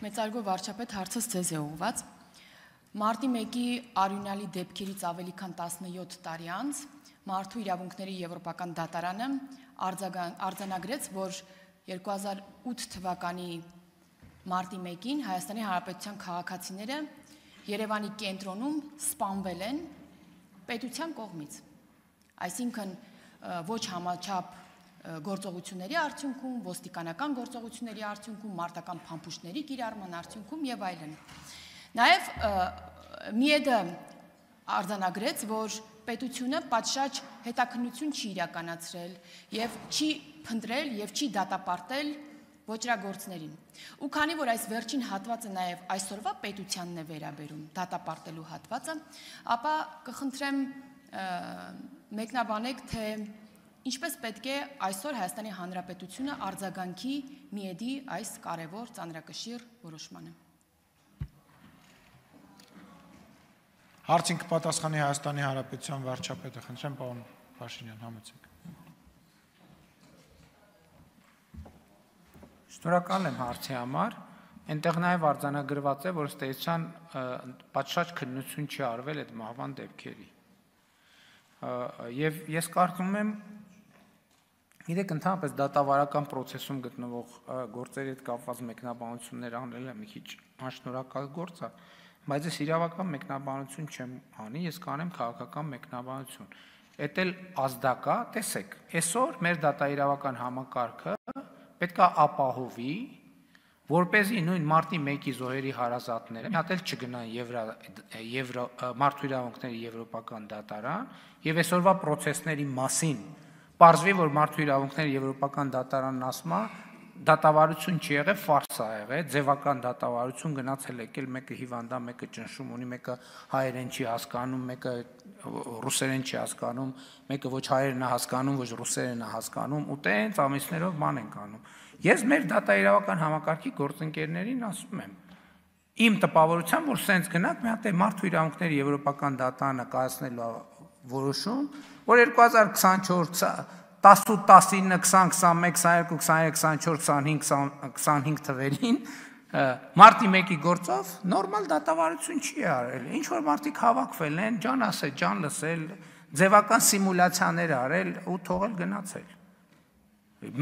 Մեծարգո վարչապետ, հարցս ձեզ է ուղղված։ Մարտի 1-ի արյունալի դեպքերից ավելի քան 17 տարի անց Մարդու իրավունքների Եվրոպական դատարանը արձանագրեց, որ 2008 թվականի մարտի 1-ին Հայաստանի Հանրապետության քաղաքացիները Երևանի կենտրոնում սպանվել են պետության կողմից։ Այսինքն ոչ համաչափ գործողությունների արդյունքում, ոստիկանական գործողությունների արդյունքում, մարտական փամփուշտների կիրառման արդյունքում եւ այլն։ Նաեւ ՄԻԵԴ-ը արձանագրեց, որ պետությունը պատշաճ հետաքննություն չի իրականացրել եւ չի փնտրել եւ չի դատապարտել ոճրագործներին։ Ու քանի որ այս վերջին հատվածը նաեւ այսօրվա պետությանն է վերաբերում, դատապարտելու հատվածը, ապա կխնդրեմ մեկնաբանեք, թե ինչպես պետք է այսօր Հայաստանի Հանրապետությունը արձագանքի ՄԻԵԴ-ի այս կարևոր ծանրակշիռ որոշմանը։ Հարցին կպատասխանի Հայաստանի Հանրապետության վարչապետը, խնդրեմ պարոն Փաշինյան, համեցեք։ Շնորհակալ եմ հարցի համար։ Այնտեղ նաև արձանագրված է, որ ըստ էության պատշաճ քննություն չի արվել այդ մահվան դեպքերի։ Եվ ես կարծում եմ, գիտեք, ընդհանրապես դատավարական process-ում գտնվող գործերի հետ կապված մեկնաբանություններ անելը մի քիչ անշնորհակալ գործ է, բայց ես իրավական մեկնաբանություն չեմ անի, ես կանեմ քաղաքական մեկնաբանություն։ Էդ էլ ազդակա, տեսեք, այսօր մեր դատաիրավական համակարգը պետք է ապահովի, որպեսզի նույն մարտի 1-ի զոհերի հարազատները մի հատ էլ չգնան Մարդու իրավունքների Եվրոպական դատարան եւ այսօրվա process-ների մասին պարզվի, որ Մարդու իրավունքների Եվրոպական դատարանն ասում է դատավարություն չի եղել, ֆարս է եղել, ձևական դատավարություն գնացել եկել, մեկը հիվանդ է, մեկը ճնշում ունի, մեկը հայերեն չի հասկանում, մեկը ռուսերեն չի հասկանում, մեկը ոչ հայերեն է հասկանում, ոչ ռուսերեն է հասկանում, ու տենց ամիսներով բան ենք անում։ Ես մեր դատաիրավական համակարգի գործընկերներին ասում եմ, իմ տպավորությամբ, որ սենց գնանք, մի հատ է Մարդու իրավունքների Եվրոպական դատարանը կայացնելու որոշում, որ 2024 18, 19, 20, 21, 22, 23, 24, 25 թվերին մարտի 1-ի գործով նորմալ դատավարություն չի արել։ Ինչ որ մարդիկ հավաքվել են, ջան ասել, ջան լսել, ձևական սիմուլյացիաներ արել ու թողել գնացել։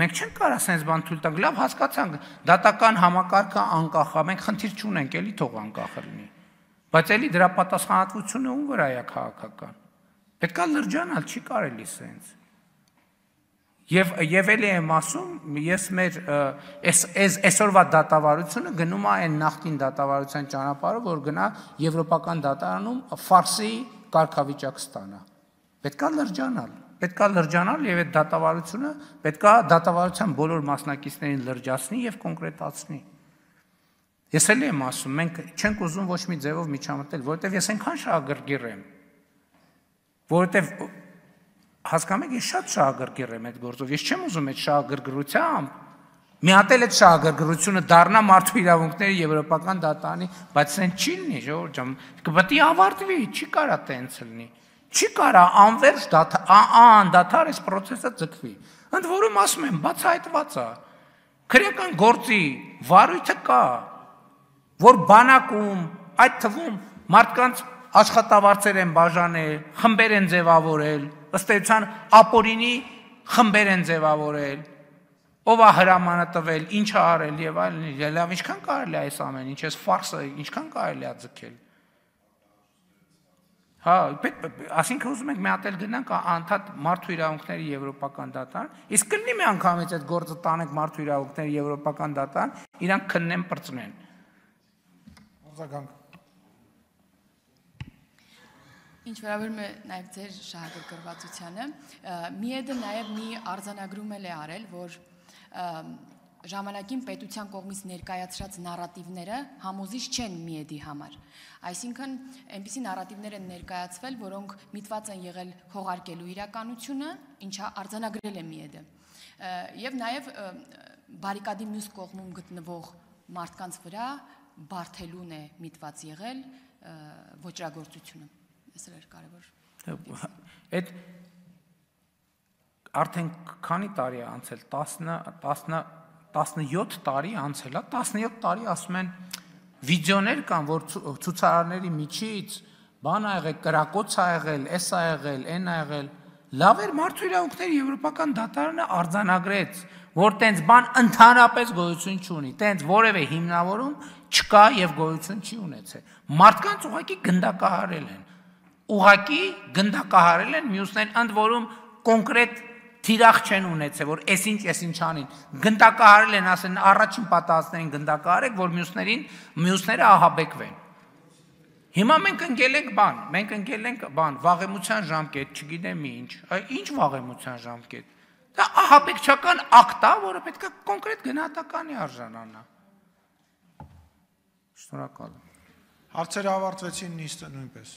Մենք չենք կարող ասենց բան թույլ տանք, լավ հասկացանք, դատական համակարգը անկախ է, մենք խնդիր չունենք, էլի թող անկախ լինի։ Բայց էլի դրա պատասխանատվությունը ում վրա է քաղաքական։ Պետք է լրջանալ, չի կարելի սենց։ Եվ էլի եմ ասում, ես մեր այսօրվա դատավարությունը գնում է այն նախկին դատավարության ճանապարհով, որ գնա Եվրոպական դատարանում ֆարսի կարգավիճակ ստանա։ Պետք է լրջանալ եւ այդ դատավարությունը պետք է դատավարության բոլոր մասնակիցներին լրջացնի եւ կոնկրետացնի։ Ես էլի եմ ասում, մենք չենք ուզում ոչ մի ձևով միջամտել, որովհետեւ ես այնքան շահագրգիռ եմ, որովհետեւ հասկանում եք, ես շատ շահագրգիռ եմ այդ գործով, ես չեմ ուզում այդ շահագրգռությամբ մի հատ էլ այդ շահագրգռությունը դառնա Մարդու իրավունքների Եվրոպական դատարանի, բայց սենց չի լինի, ժողովուրդ ջան, պետք է ավարտվի, չի կարա տենց լինի, չի կարա անվերջ անդադար այս process-ը ձգվի։ Ընդ որում ասում եմ, բացահայտված է, քրեական գործի վարույթը կա, որ բանակում, այդ թվում մարդկանց աշխատավարձեր են բաժանել, խմբեր են ձևավորել, ըստ էության ապօրինի խմբեր են ձևավորել, ով է հրամանը տվել, ինչ է արել եւ այլն, լավ ինչքան կարելի է այս ամեն ինչ, այս ֆարսը ինչքան կարելի է ձգել։ Հա, ասինքն ուզում ենք մի հատ էլ գնանք անդադ Մարդու իրավունքների Եվրոպական դատարան, իսկ կլինի մի անգամից այդ գործը տանենք Մարդու իրավունքների Եվրոպական դատարան, իրանք քննեն, պրծնեն։ Արձագանք։ Ինչ վերաբերում է նաև ձեր շահագրգռվածությանը, ՄԻԵԴ-ը նաև մի արձանագրում է արել, որ ժամանակին պետության կողմից ներկայացրած նարատիվները համոզիչ չեն ՄԻԵԴ-ի համար։ Այսինքն, այնպիսի նարատիվներ են ներկայացվել, որոնք միտված են եղել քողարկելու իրականությունը, ինչը արձանագրել է ՄԻԵԴ-ը։ Եվ նաև բարիկադի մյուս կողմում գտնվող մարդկանց վրա բարթելուն է միտված եղել ոճրագործությունը։ Այս էր կարևոր։ Այդ արդեն քանի տարի է անցել, 17 տարի անցել է, 17 տարի ասում են Վիդեոներ կան, որ ցուցարարների միջից բան ա եղել, կրակոց ա եղել, էս ա եղել, այն ա եղել։ Լավ էր մարդու իրավունքների եվրոպական դատարանը արձանագրեց, որ տենց բան ընդհանրապես գոյություն չունի, տենց որևէ հիմնավորում չկա եւ գոյություն չի ունեցել։ Մարդկանց ուղղակի գնդակահարել են։ Ուղղակի գնդակահարել են, մյուսներին ընդ որում կոնկրետ թիրախ չեն ունեցել, որ այսինչ անին։ Գնդակահարել են, ասեն առաջին պատասխաններին գնդակահարեք, որ մյուսները ահաբեկվեն։ Հիմա մենք ընկել ենք բան, վաղեմության ժամկետ, չգիտեմ ինչ, ինչ վաղեմության ժամկետ։ Դա ահաբեկչական ակտ է, որը պետք է կոնկրետ գնահատականի արժանանա։ Շնորհակալ եմ։ Հարցերը ավարտվեցին, նիստը նույնպես։